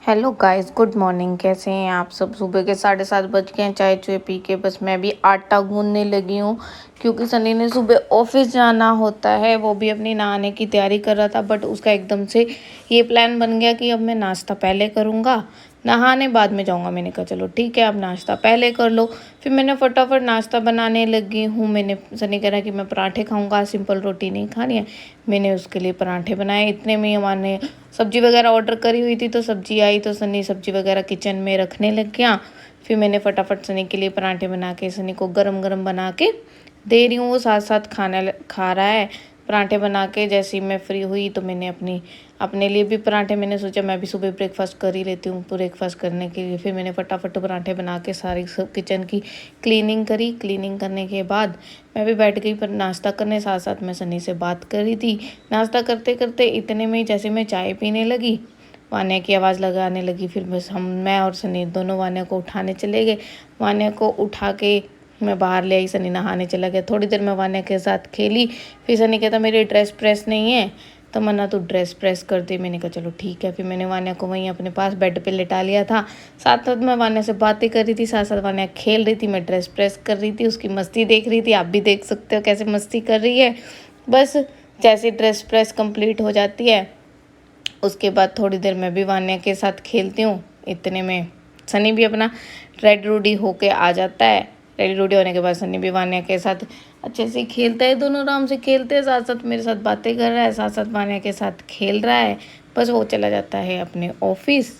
Hello guys, good morning. कैसे हैं आप सब? सुबह के 7:30 बज गए हैं। चाय चुय पी के बस मैं भी आटा गूंदने लगी हूँ, क्योंकि सनी ने सुबह ऑफिस जाना होता है। वो भी अपनी नहाने की तैयारी कर रहा था, बट उसका एकदम से ये प्लान बन गया कि अब मैं नाश्ता पहले करूँगा, नहाने बाद में जाऊँगा। मैंने कहा चलो ठीक है, अब नाश्ता पहले कर लो। फिर मैंने फटाफट नाश्ता बनाने लगी हूँ। सनी कह रहा है कि मैं पराठे खाऊँगा, सिंपल रोटी नहीं खानी है। मैंने उसके लिए पराठे बनाए। इतने में हमारे सब्जी वगैरह ऑर्डर करी हुई थी, तो सब्जी आई तो सनी सब्जी वगैरह किचन में रखने लग गया। फिर मैंने फटाफट सनी के लिए पराठे बना के सनी को गरम गरम बना के दे रही हूँ। वो साथ साथ खाना खा रहा है। पराठे बना के जैसे ही मैं फ्री हुई तो मैंने अपने लिए भी पराठे, मैंने सोचा मैं भी सुबह ब्रेकफास्ट कर ही लेती हूँ। ब्रेकफास्ट करने के लिए फिर मैंने फटाफट पराठे बना के सारी सब किचन की क्लीनिंग करी। क्लीनिंग करने के बाद मैं भी बैठ गई पर नाश्ता करने, साथ साथ मैं सनी से बात कर रही थी। नाश्ता करते करते इतने में जैसे मैं चाय पीने लगी, वान्या की आवाज़ लगाने लगी। फिर बस मैं और सनी दोनों वान्या को उठाने चले गए। वान्या को उठा के मैं बाहर ले आई, सनी नहाने चला गया। थोड़ी देर मैं वान्या के साथ खेली। फिर सनी कहता मेरी ड्रेस प्रेस नहीं है, तो मन्ना तू ड्रेस प्रेस कर दे। मैंने कहा चलो ठीक है। फिर मैंने वान्या को वहीं अपने पास बेड पे लिटा लिया था। साथ साथ मैं वान्या से बातें कर रही थी, साथ साथ वान्या खेल रही थी, मैं ड्रेस प्रेस कर रही थी, उसकी मस्ती देख रही थी। आप भी देख सकते हो कैसे मस्ती कर रही है। बस जैसे ड्रेस प्रेस कंप्लीट हो जाती है, उसके बाद थोड़ी देर मैं भी वान्या के साथ खेलती हूँ। इतने में सनी भी अपना रेडी रूडी होके आ जाता है। रेडी रूडी होने के बाद सनी भी वान्या के साथ अच्छे से खेलता है। दोनों आराम से खेलते हैं, साथ साथ मेरे साथ बातें कर रहा है, साथ साथ वान्या के साथ खेल रहा है। बस वो चला जाता है अपने ऑफिस।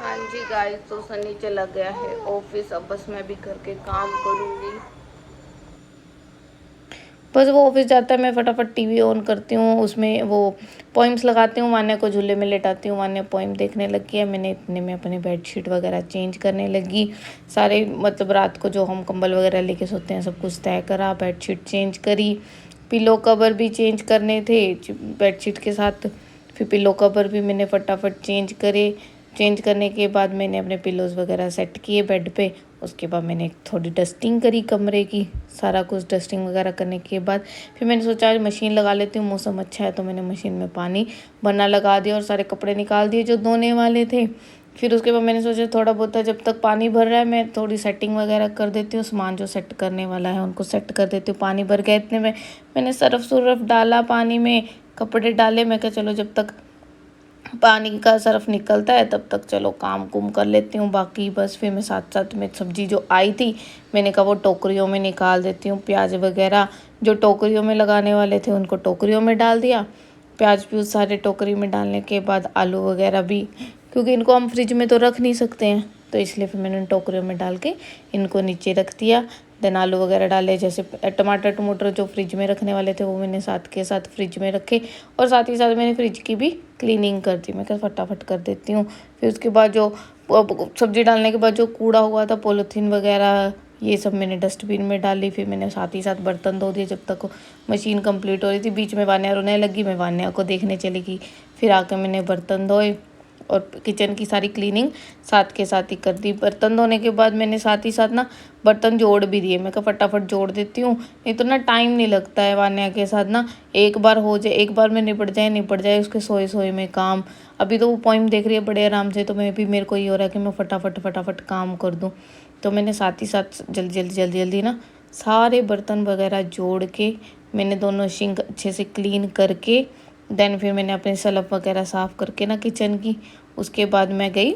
हाँ जी गाइस, तो सनी चला गया है ऑफिस। अब बस मैं भी घर के काम करूँगी। बस वो ऑफिस जाता है, मैं फटाफट टीवी ऑन करती हूँ, उसमें वो पोइम्स लगाती हूँ, वान्या को झूले में लेटाती हूँ। वान्या पोइम देखने लगी है। मैंने इतने में अपनी बेडशीट वगैरह चेंज करने लगी। सारे मतलब रात को जो हम कंबल वगैरह लेके सोते हैं सब कुछ तय करा, बेडशीट चेंज करी, पिलो कवर भी चेंज करने थे बेडशीट के साथ। फिर पिलो कवर भी मैंने फटाफट चेंज करे। चेंज करने के बाद मैंने अपने पिलोज़ वगैरह सेट किए बेड पे। उसके बाद मैंने थोड़ी डस्टिंग करी कमरे की। सारा कुछ डस्टिंग वगैरह करने के बाद फिर मैंने सोचा आज मशीन लगा लेती हूँ, मौसम अच्छा है, तो मैंने मशीन में पानी भरना लगा दिया और सारे कपड़े निकाल दिए जो धोने वाले थे। फिर उसके बाद मैंने सोचा थोड़ा बहुत जब तक पानी भर रहा है मैं थोड़ी सेटिंग वगैरह कर देती हूँ, सामान जो सेट करने वाला है उनको सेट कर देती हूँ। पानी भर गया, इतने में मैंने सर्फ डाला पानी में, कपड़े डाले। मैं कहा चलो जब तक पानी का सर्फ निकलता है तब तक चलो काम कुम कर लेती हूँ बाकी। बस फिर मैं साथ साथ में सब्जी जो आई थी मैंने कहा वो टोकरियों में निकाल देती हूँ। प्याज वगैरह जो टोकरियों में लगाने वाले थे उनको टोकरियों में डाल दिया। प्याज प्यूज सारे टोकरी में डालने के बाद आलू वगैरह भी, क्योंकि इनको हम फ्रिज में तो रख नहीं सकते हैं, तो इसलिए फिर मैंने टोकरियों में डाल के इनको नीचे रख दिया। देन आलू वगैरह डाले, जैसे टमाटर जो फ्रिज में रखने वाले थे वो मैंने साथ के साथ फ्रिज में रखे, और साथ ही साथ मैंने फ्रिज की भी क्लीनिंग कर दी। मैं क्या फटाफट कर देती हूँ। फिर उसके बाद जो सब्जी डालने के बाद जो कूड़ा हुआ था पॉलीथीन वगैरह ये सब मैंने डस्टबिन में डाली। फिर मैंने साथ ही साथ बर्तन धो दिए जब तक मशीन कंप्लीट हो रही थी। बीच में वान्या रोने लगी, मैं वान्या को देखने चली गई। फिर आकर मैंने बर्तन धोए और किचन की सारी क्लीनिंग साथ के साथ ही कर दी। बर्तन धोने के बाद मैंने साथ ही साथ ना बर्तन जोड़ भी दिए। मैं कहा फटाफट जोड़ देती हूँ, नहीं तो ना टाइम नहीं लगता है वान्या के साथ ना। एक बार हो जाए, एक बार में निपट जाए उसके सोए सोए में काम। अभी तो वो पोइम देख रही है बड़े आराम से, तो मेरे को ये हो रहा है कि मैं फटाफट काम कर दूँ। तो मैंने साथ ही साथ जल्दी ना सारे बर्तन वगैरह जोड़ के मैंने दोनों सिंक अच्छे से क्लीन करके, देन फिर मैंने अपने सलफ वगैरह साफ़ करके ना किचन की, उसके बाद मैं गई।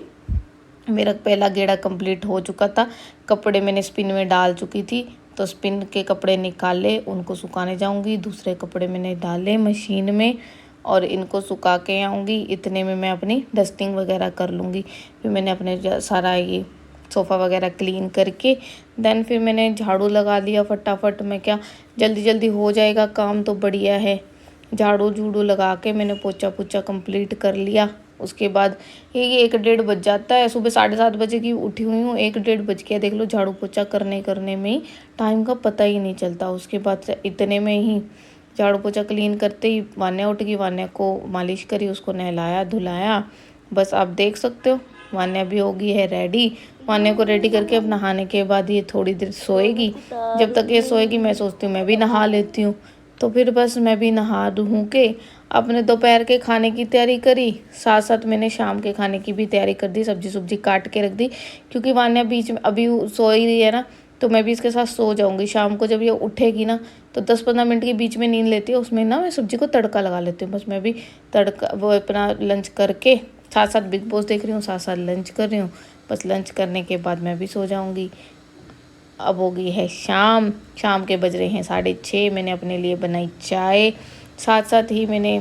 मेरा पहला गेड़ा कंप्लीट हो चुका था। कपड़े मैंने स्पिन में डाल चुकी थी, तो स्पिन के कपड़े निकाले, उनको सुखाने जाऊंगी। दूसरे कपड़े मैंने डाले मशीन में और इनको सुखा के आऊँगी। इतने में मैं अपनी डस्टिंग वगैरह कर लूँगी। फिर मैंने अपने सारा ये सोफ़ा वगैरह क्लीन करके देन फिर मैंने झाड़ू लगा लिया फटाफट। मैं क्या जल्दी हो जाएगा काम, तो बढ़िया है। झाड़ू झूड़ू लगा के मैंने पोछा कंप्लीट कर लिया। उसके बाद ये 1 डेढ़ बज जाता है। सुबह 7:30 बजे की उठी हुई हूँ, 1 डेढ़ बज गया। देख लो झाड़ू पोछा करने में ही टाइम का पता ही नहीं चलता। उसके बाद से इतने में ही झाड़ू पोछा क्लीन करते ही वान्या उठ गई। वान्या को मालिश करी, उसको नहलाया धुलाया। बस आप देख सकते हो वान्या भी हो गई है रेडी। वान्या को रेडी करके अब नहाने के बाद ये थोड़ी देर सोएगी। जब तक ये सोएगी मैं सोचती हूँ मैं भी नहा लेती हूँ। तो फिर बस मैं भी नहा धो के अपने दोपहर के खाने की तैयारी करी, साथ साथ मैंने शाम के खाने की भी तैयारी कर दी, सब्जी सुब्जी काट के रख दी, क्योंकि वान्या बीच में अभी सो ही रही है ना, तो मैं भी इसके साथ सो जाऊंगी। शाम को जब ये उठेगी ना तो 10-15 मिनट के बीच में नींद लेती है, उसमें ना मैं सब्जी को तड़का लगा लेती हूँ। बस मैं भी तड़का वो अपना लंच करके साथ साथ बिग बॉस देख रही हूँ, साथ साथ लंच कर रही हूँ। बस लंच करने के बाद मैं भी सो जाऊंगी। अब हो गई है शाम, शाम के बज रहे हैं 6:30। मैंने अपने लिए बनाई चाय, साथ साथ ही मैंने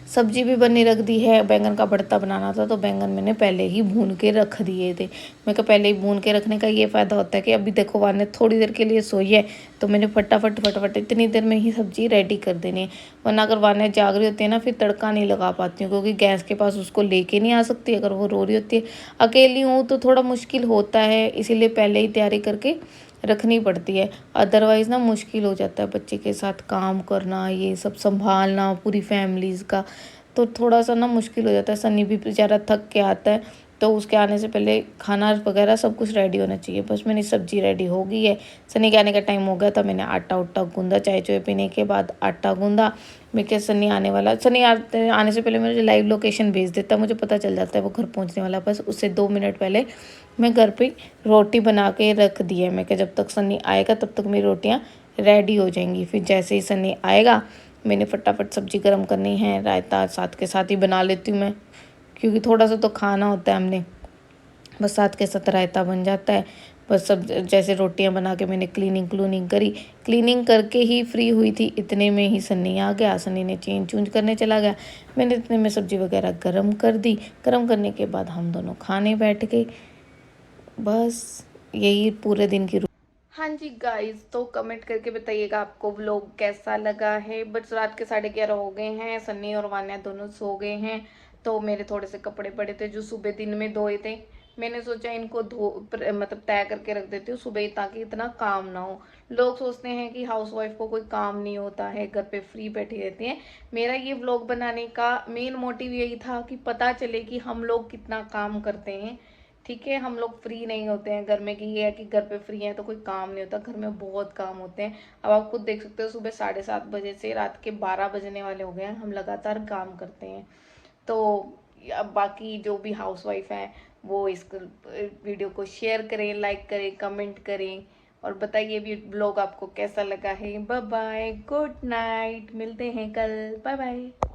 सब्जी भी बनी रख दी है। बैंगन का भरता बनाना था तो बैंगन मैंने पहले ही भून के रख दिए थे। मैं कहा पहले ही भून के रखने का ये फ़ायदा होता है कि अभी देखो वाने थोड़ी देर के लिए सोई है तो मैंने फटाफट फटाफट इतनी देर में ही सब्जी रेडी कर देनी है। वरना अगर वाने जाग रही होती है ना फिर तड़का नहीं लगा पाती हूँ, क्योंकि गैस के पास उसको लेके नहीं आ सकती अगर वो रो रही होती है। अकेली हूँ तो थोड़ा मुश्किल होता है, इसीलिए पहले ही तैयारी करके रखनी पड़ती है। अदरवाइज़ ना मुश्किल हो जाता है बच्चे के साथ काम करना, ये सब संभालना पूरी फैमिलीज़ का, तो थोड़ा सा ना मुश्किल हो जाता है। सनी भी बेचारा थक के आता है तो उसके आने से पहले खाना वगैरह सब कुछ रेडी होना चाहिए। बस मेरी सब्जी रेडी हो गई है, सनी के आने का टाइम हो गया था। मैंने आटा उटा गूंदा, चाय चाय पीने के बाद आटा गूंदा। मैं क्या सनी आने वाला, सनी आने से पहले मुझे लाइव लोकेशन भेज देता, मुझे पता चल जाता है वो घर पहुंचने वाला। बस उससे 2 मिनट पहले मैं घर पे रोटी बना के रख दी है। मैं क्या जब तक सनी आएगा तब तक मेरी रोटियां रेडी हो जाएंगी। फिर जैसे ही सनी आएगा मैंने फटाफट सब्जी गर्म करनी है, रायता साथ के साथ ही बना लेती हूँ मैं, क्योंकि थोड़ा सा तो खाना होता है हमने। बस साथ के साथ रायता बन जाता है। बस सब जैसे रोटियां बना के मैंने क्लीनिंग करी, क्लीनिंग करके ही फ्री हुई थी, इतने में ही सन्नी आ गया। सन्नी ने चेंज चूंज करने चला गया, मैंने इतने में सब्जी वगैरह गर्म कर दी। गर्म करने के बाद हम दोनों खाने बैठ गए। बस यही पूरे दिन की। हाँ जी गाइस, तो कमेंट करके बताइएगा आपको व्लॉग कैसा लगा है। बस रात के 11:30 हो गए हैं, सन्नी और वान्या दोनों सो गए हैं। तो मेरे थोड़े से कपड़े पड़े थे जो सुबह दिन में धोए थे, मैंने सोचा इनको मतलब तय करके रख देती हूँ सुबह ही, ताकि इतना काम ना हो। लोग सोचते हैं कि हाउसवाइफ को कोई काम नहीं होता है, घर पे फ्री बैठी रहती है। मेरा ये व्लॉग बनाने का मेन मोटिव यही था कि पता चले कि हम लोग कितना काम करते हैं। ठीक है, हम लोग फ्री नहीं होते हैं घर में, कि ये है कि घर पे फ्री हैं तो कोई काम नहीं होता, घर में बहुत काम होते हैं। अब आप खुद देख सकते हो सुबह 7:30 बजे से रात के 12 बजने वाले हो गए हैं, हम लगातार काम करते हैं। तो अब बाकी जो भी हाउसवाइफ हैं वो इस वीडियो को शेयर करें, लाइक करें, कमेंट करें, और बताइए भी ब्लॉग आपको कैसा लगा है। बाय बाय, गुड नाइट, मिलते हैं कल, बाय बाय।